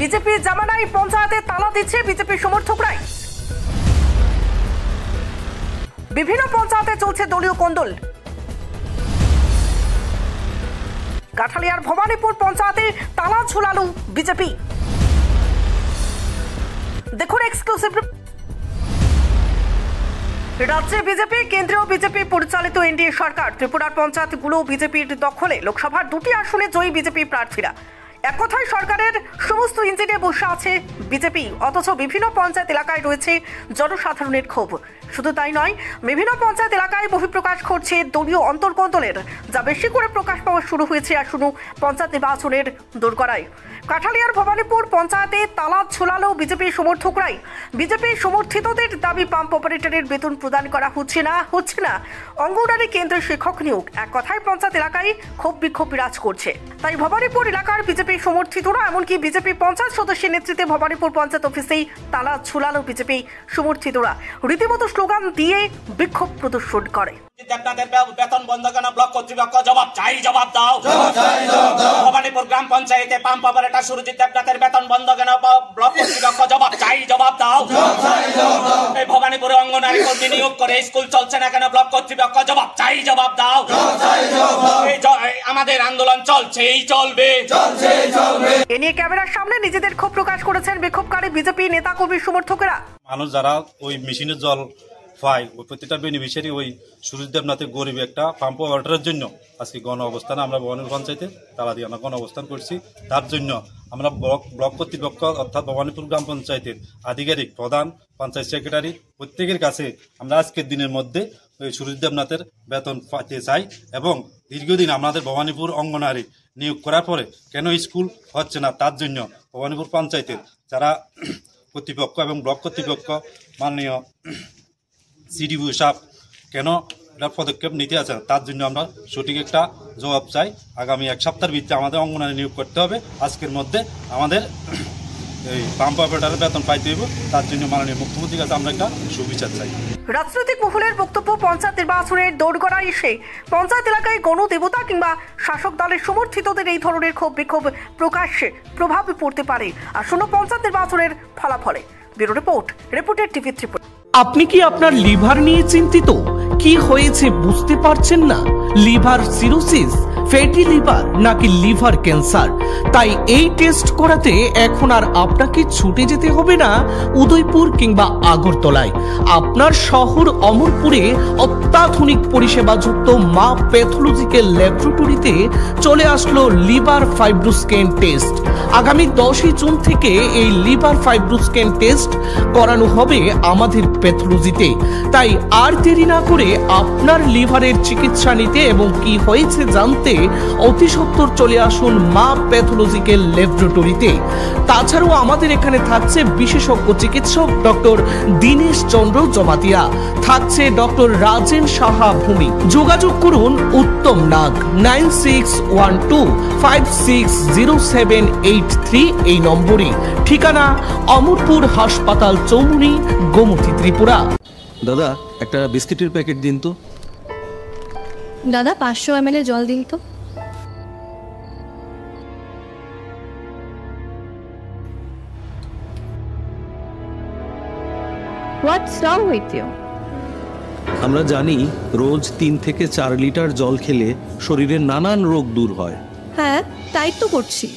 BJP জামানায় পঞ্চায়েতে তালা দিচ্ছে বিজেপি সমর্থকরাই। বিভিন্ন পঞ্চায়েতে চলছে দলীয় কোন্দল। কাঠালিয়ার ভবানীপুর পঞ্চায়েতে তালা ঝুলালো বিজেপি। দেখুন এক্সক্লুসিভ। রাজ্যে বিজেপি, কেন্দ্রীয় বিজেপি পরিচালিত এনডিএ সরকার। ত্রিপুরার পঞ্চায়েতগুলো বিজেপির দখলে। লোকসভার 2টি আসনে জয়ী বিজেপি প্রার্থীরা। এক কথায় সরকারের সমস্ত ইঞ্জিনে বসে আছে বিজেপি, অথচ বিভিন্ন পঞ্চায়েত এলাকায় রয়েছে জনসাধারণের ক্ষোভ। শুধু তাই নয়, বিভিন্ন পঞ্চায়েত এলাকায় বহিঃপ্রকাশ ঘটছে দলীয় অন্তর্কন্দলের, যা বেশি করে প্রকাশ পাওয়া শুরু হয়েছে আসন্ন পঞ্চায়েত নির্বাচনের দোরগোড়ায়। কাঠালিয়ার ভবানীপুর পঞ্চায়েতে তালা ঝোলালো বিজেপি সমর্থকরাই। বিজেপি সমর্থিতদের দাবি পাম্প অপারেটরের বেতন প্রদান করা হচ্ছে না। অঙ্গনওয়াড়ি কেন্দ্রের শিক্ষক নিয়োগ। এক কথায় পঞ্চায়েত এলাকায় ক্ষোভ বিক্ষোভ বিরাজ করছে। তাই ভবানীপুর এলাকার বিজেপি সমর্থিতরা, এমনকি বিজেপি পঞ্চায়েত সদস্যের নেতৃত্বে ভবানীপুর পঞ্চায়েত অফিসেই তালা ঝোলালো বিজেপি সমর্থিতরা। রীতিমতো স্লোগান দিয়ে বিক্ষোভ প্রদর্শন করে। বেতন বন্ধ কেন? ব্লক কর্তৃপক্ষ জবাব চাই, জবাব দাও। ভবানীপুর গ্রাম পঞ্চায়েতে পাম্প অপারেটর সুরজিৎ দেবনাথের বেতন বন্ধ কেন? ব্লক কর্তৃপক্ষ জবাব চাই, জবাব দাও। এই ভবানীপুরে অঙ্গনওয়াড়ি কর্মী নিয়োগ করে স্কুল চলছে না কেন? ব্লক কর্তৃপক্ষ জবাব চাই, জবাব দাও। আমাদের আন্দোলন চলছেই, চলবে। এ নিয়ে ক্যামেরার সামনে নিজেদের ক্ষোভ প্রকাশ করেছেন বিক্ষোভকারী বিজেপি নেতা কর্মী সমর্থকেরা। মানুষ যারা ওই মেশিনের জল পায়, ওই প্রতিটা বেনিফিশিয়ারি ওই সুরজিৎ দেবনাথের গরিব একটা পাম্প অপারেটরের জন্য আজকে গণ অবস্থানে আমরা ভবানীপুর পঞ্চায়েতে তালা দিয়ে আমরা গণ অবস্থান করছি। তার জন্য আমরা ব্লক কর্তৃপক্ষ অর্থাৎ ভবানীপুর গ্রাম পঞ্চায়েতের আধিকারিক, প্রধান, পঞ্চায়েত সেক্রেটারি প্রত্যেকের কাছে আমরা আজকের দিনের মধ্যে ওই সুরজিৎ দেবনাথের বেতন পাইতে চাই। এবং দীর্ঘদিন আমাদের ভবানীপুর অঙ্গনওয়াড়ি নিয়োগ করার পরে কেন স্কুল হচ্ছে না, তার জন্য ভবানীপুর পঞ্চায়েতের যারা কর্তৃপক্ষ এবং ব্লক কর্তৃপক্ষ মাননীয় সিডিও সাহেব কেন এটার পদক্ষেপ নিতে আছে, তার জন্য আমরা সঠিক একটা জবাব চাই। আগামী 1 সপ্তাহের ভিত্তিতে আমাদের অঙ্গনওয়াড়ি নিয়োগ করতে হবে। আজকের মধ্যে আমাদের এই পাম্প অপারেটরের বেতন পাইতে হইব। তার জন্য মাননীয় মুখ্যমন্ত্রীর কাছে আমরা একটা সুবিচার চাই। রাজনৈতিক মহলের বক্তব্য, পঞ্চায়েত নির্বাচনের দোরগোড়ায় এসে পঞ্চায়েত এলাকায় গণদেবতা কিংবা শাসক দলের সমর্থিতদের এই ধরনের ক্ষোভ বিক্ষোভ প্রকাশ্যে প্রভাব পড়তে পারে আসন্ন পঞ্চায়েত নির্বাচনের ফলাফলে। Bureau report, reporter TV Tripura. আপনি কি আপনার লিভার নিয়ে চিন্তিত? কি হয়েছে বুঝতে পারছেন না? লিভার সিরোসিস, ফ্যাটি লিভার নাকি লিভার ক্যান্সার? তাই এই টেস্ট করাতে এখন আর আপনাকে ছুটে যেতে হবে না উদয়পুর কিংবা আগরতলায়। আপনার শহর অমরপুরে অত্যাধুনিক পরিষেবাযুক্ত মা প্যাথোলজিক্যাল ল্যাবরেটরিতে চলে আসলো লিভার ফাইব্রোস্ক্যান টেস্ট। আগামী 10 জুন থেকে এই লিভার ফাইব্রোস্ক্যান টেস্ট করানো হবে আমাদের প্যাথোলজিতে। তাই আর দেরি না করে আপনার লিভারের চিকিৎসা নিতে এবং কি হয়েছে জানতে অতি সত্বর চলে আসুন মা প্যাথোলজিক্যাল ল্যাবরেটরিতে। তাছাড়াও আমাদের এখানে থাকছে বিশেষজ্ঞ চিকিৎসক ডক্টর দীনেশ চন্দ্র জমাতিয়া, থাকছে ডক্টর রাজেন সাহা ভূমি। যোগাযোগ করুন উত্তম নাগ 9612560783 এই নম্বরে। ঠিকানা অমরপুর হাসপাতাল চৌমুনি, গোমতী, ত্রিপুরা। দাদা একটা বিস্কিটের প্যাকেট দিন তো। দাদা 500 ml জল দিন তো। What's wrong with you? আমরা জানি রোজ 3 থেকে 4 লিটার জল খেলে শরীরের নানান রোগ দূর হয়। হ্যাঁ, তাই তো করছি।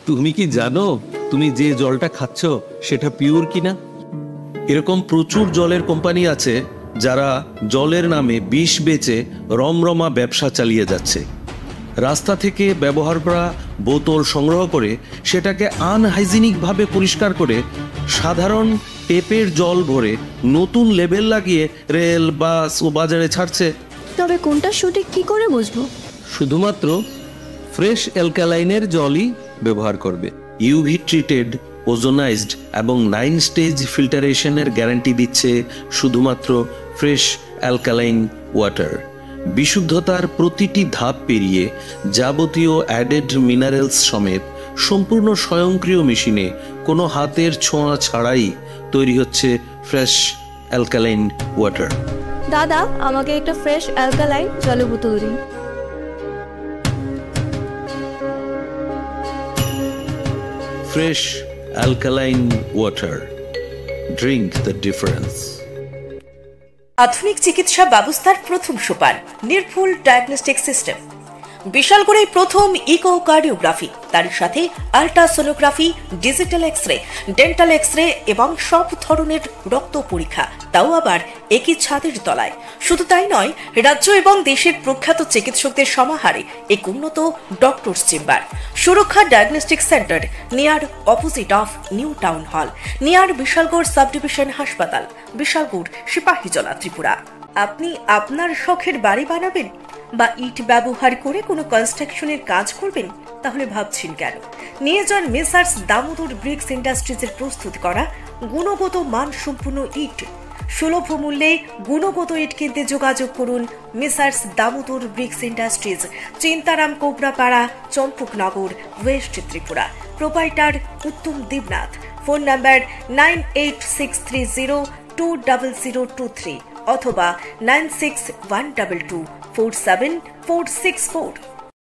তুমি কি জানো তুমি যে জলটা খাচ্ছ সেটা পিওর কিনা? এরকম প্রচুর জলের কোম্পানি আছে যারা জলের নামে বিষ বেচে রমরমা ব্যবসা চালিয়ে যাচ্ছে। রাস্তা থেকে ব্যবহার করা বোতল সংগ্রহ করে সেটাকে আনহাইজিনিকভাবে পরিষ্কার করে সাধারণ টেপের জল ভরে নতুন লেবেল লাগিয়ে রেল, বাস ও বাজারে ছাড়ছে। তবে কোনটা সঠিক কি করে বুঝবো? শুধুমাত্র ফ্রেশ অ্যালকালাইনের জলই ব্যবহার করবে। ইউভি ট্রিটেড, ওজোনাইজড এবং 9 স্টেজ ফিল্টারেশনের গ্যারান্টি দিচ্ছে শুধুমাত্র ফ্রেশ অ্যালকালাইন ওয়াটার। বিশুদ্ধতার প্রতিটি ধাপ পেরিয়ে যাবতীয় অ্যাডেড মিনারেলস সমেত সম্পূর্ণ স্বয়ংক্রিয় মেশিনে কোনো হাতের ছোঁয়া ছাড়াই তৈরি হচ্ছে ফ্রেশ অ্যালকালাইন ওয়াটার। দাদা, আমাকে একটা ফ্রেশ অ্যালকালাইন জলের বোতল দিন। fresh alkaline water. Drink the difference. আধুনিক চিকিৎসা ব্যবস্থার প্রথম সোপান নির্ভুল ডায়াগনস্টিক সিস্টেম। বিশালগড়ে প্রথম ইকোকার্ডিওগ্রাফি, তার সাথে ultrasonography, digital x-ray, dental x-ray এবং সব ধরনের রক্ত পরীক্ষা, তাও আবার একই ছাদের তলায়। শুধু তাই নয়, রাজ্য এবং দেশের প্রখ্যাত চিকিৎসকদের সমাহারে এক উন্নত ডক্টরস চেম্বার। সুরক্ষা diagnostic centre, near opposite of new town hall, near Bishalgarh sub division হাসপাতাল, বিশালগড়, সিপাহীজলা, ত্রিপুরা। আপনি আপনার শখের বাড়ি বানাবেন বা ইট ব্যবহার করে কোনো কনস্ট্রাকশনের কাজ করবেন, তাহলে ভাবছেন কেন? নিয়ে যান মেসার্স দামোদর ব্রিক্স ইন্ডাস্ট্রিজের প্রস্তুত করা গুণগত মানসম্পন্ন ইট। সুলভ মূল্যে গুণগত ইট কিনতে যোগাযোগ করুন messrs Damodar bricks industries, Chintaram Kobrapara, Champaknagar, west Tripura. Proprietor Uttam Debnath. Phone number 9863020023 অথবা 9612247464।